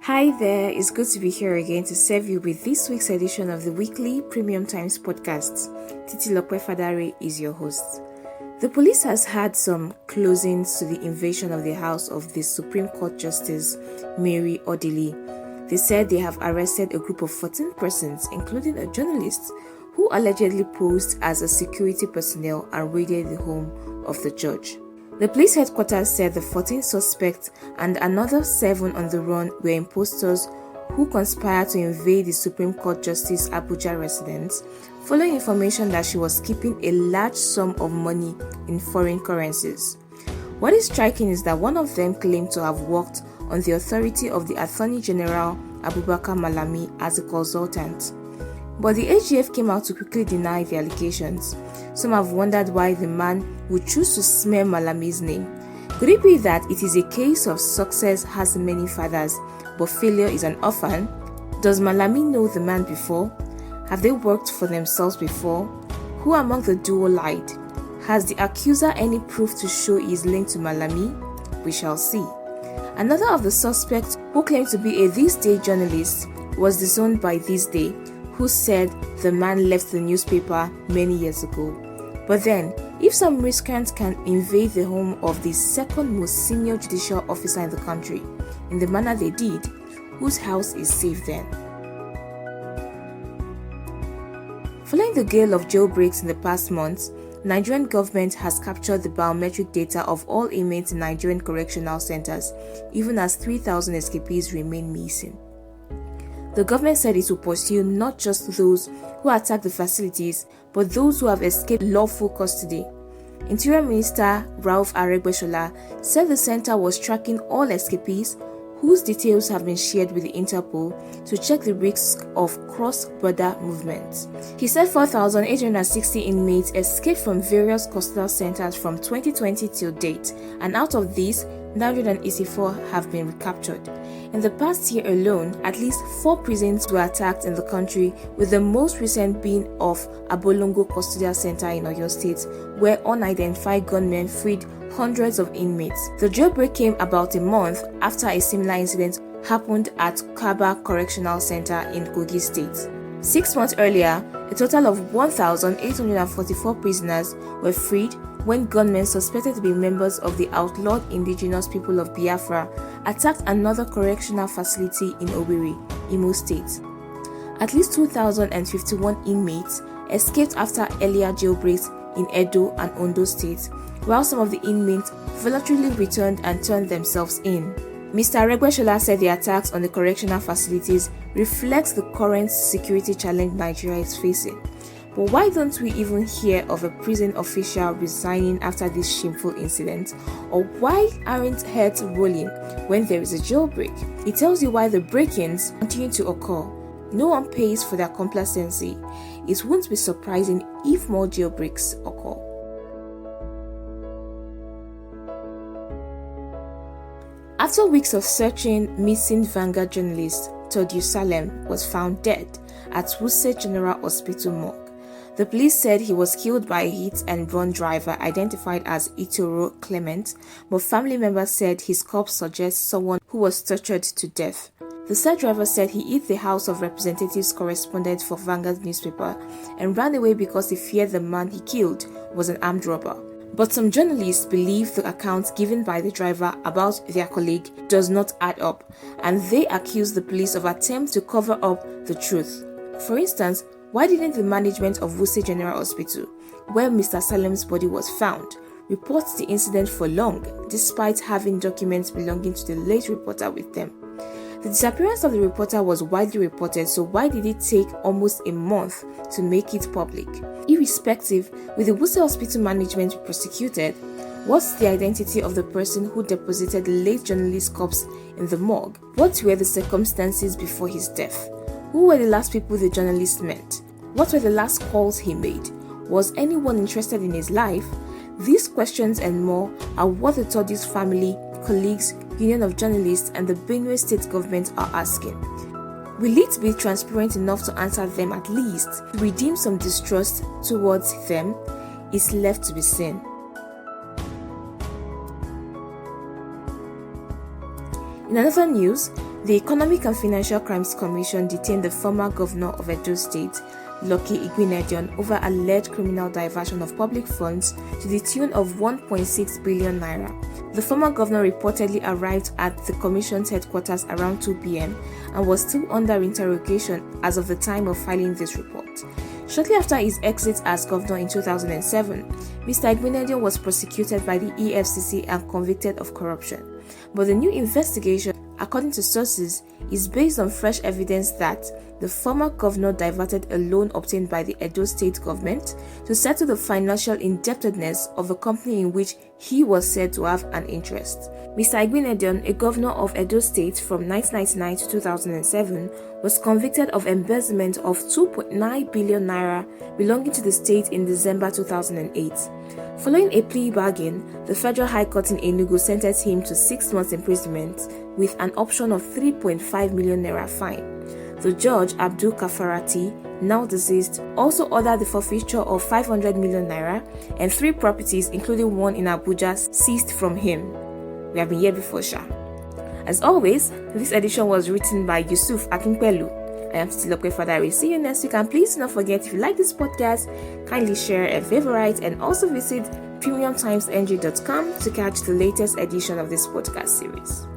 Hi there, it's good to be here again to serve you with this week's edition of the weekly Premium Times podcast. Titi Lokwe Fadare is your host. The police has had some closings to the invasion of the house of the Supreme Court Justice Mary Odili. They said they have arrested a group of 14 persons, including a journalist, who allegedly posed as a security personnel and raided the home of the judge. The police headquarters said the 14 suspects and another 7 on the run were impostors who conspired to invade the Supreme Court Justice Abuja residence following information that she was keeping a large sum of money in foreign currencies. What is striking is that one of them claimed to have worked on the authority of the Attorney General Abubakar Malami as a consultant. But the AGF came out to quickly deny the allegations. Some have wondered why the man would choose to smear Malami's name. Could it be that it is a case of success has many fathers, but failure is an orphan? Does Malami know the man before? Have they worked for themselves before? Who among the duo lied? Has the accuser any proof to show he is linked to Malami? We shall see. Another of the suspects who claimed to be a This Day journalist was disowned by This Day, who said the man left the newspaper many years ago. But then, if some miscreants can invade the home of the second most senior judicial officer in the country in the manner they did, whose house is safe then? Following the gale of jailbreaks in the past months, the Nigerian government has captured the biometric data of all inmates in Nigerian correctional centers, even as 3,000 escapees remain missing. The government said it will pursue not just those who attacked the facilities, but those who have escaped lawful custody. Interior Minister Rauf Aregbesola said the center was tracking all escapees whose details have been shared with the Interpol to check the risk of cross-border movements. He said 4,860 inmates escaped from various custodial centers from 2020 till date, and out of these, 984 have been recaptured. In the past year alone, at least 4 prisons were attacked in the country, with the most recent being of Abolongo Custodial Center in Oyo State, where unidentified gunmen freed hundreds of inmates. The jailbreak came about a month after a similar incident happened at Kaba Correctional Center in Kogi State. 6 months earlier, a total of 1,844 prisoners were freed when gunmen suspected to be members of the outlawed indigenous people of Biafra attacked another correctional facility in Owerri, Imo State. At least 2,051 inmates escaped after earlier jailbreaks in Edo and Ondo states, while some of the inmates voluntarily returned and turned themselves in. Mr. Aregbesola said the attacks on the correctional facilities reflects the current security challenge Nigeria is facing. But why don't we even hear of a prison official resigning after this shameful incident? Or why aren't heads rolling when there is a jailbreak? It tells you why the break-ins continue to occur. No one pays for their complacency. It won't be surprising if more jailbreaks occur. After weeks of searching, missing Vanguard journalist Tordue Salem was found dead at Wuse General Hospital morgue. The police said he was killed by a hit-and-run driver identified as Itoro Clement, but family members said his corpse suggests someone who was tortured to death. The said driver said he hit the House of Representatives correspondent for Vanguard newspaper and ran away because he feared the man he killed was an armed robber. But some journalists believe the account given by the driver about their colleague does not add up, and they accuse the police of attempts to cover up the truth. For instance, why didn't the management of Wuse General Hospital, where Mr. Salem's body was found, report the incident for long, despite having documents belonging to the late reporter with them? The disappearance of the reporter was widely reported, so why did it take almost a month to make it public? Irrespective, will the Wuse Hospital management be prosecuted? What's the identity of the person who deposited the late journalist's corpse in the morgue? What were the circumstances before his death? Who were the last people the journalist met? What were the last calls he made? Was anyone interested in his life? These questions and more are what the Tordue's family, colleagues, Union of Journalists, and the Benue State government are asking. Will it be transparent enough to answer them at least? To redeem some distrust towards them is left to be seen. In another news, The Economic and Financial Crimes Commission detained the former governor of Edo State, Lucky Igbenedion, over alleged criminal diversion of public funds to the tune of 1.6 billion naira. The former governor reportedly arrived at the commission's headquarters around 2 p.m. and was still under interrogation as of the time of filing this report. Shortly after his exit as governor in 2007, Mr. Igbenedion was prosecuted by the EFCC and convicted of corruption. But the new investigation, according to sources, is based on fresh evidence that the former governor diverted a loan obtained by the Edo State government to settle the financial indebtedness of a company in which he was said to have an interest. Mr. Igbenedion, a governor of Edo State from 1999 to 2007, was convicted of embezzlement of 2.9 billion naira belonging to the state in December 2008. Following a plea bargain, the Federal High Court in Enugu sentenced him to 6 months imprisonment with an option of 3.5 million naira fine. The judge, Abdul Kafarati, now deceased, also ordered the forfeiture of 500 million naira and 3 properties, including one in Abuja, seized from him. We have been here before, Sha. As always, this edition was written by Yusuf Akinpelu. I am Titilope Fadari. See you next week, and please do not forget, if you like this podcast, kindly share and favorite, and also visit premiumtimesng.com to catch the latest edition of this podcast series.